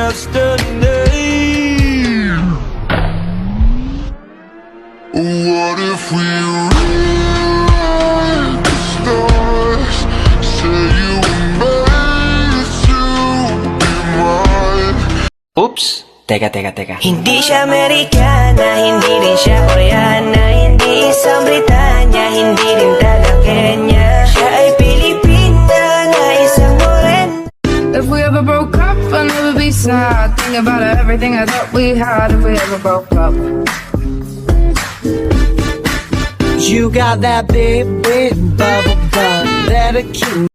destiny. What if we rewrite the stars? Say you were made to be mine. Oops! Teka. Hindi siya Amerikana, hindi rin siya Koreana, hindi isang Britanya, hindi rin taga Kenya. Siya ay Pilipina na isang moren. If we ever broke up, I'll never be sad. Think about everything I thought we had. If we ever broke up. You got that big bubble butt that'll keep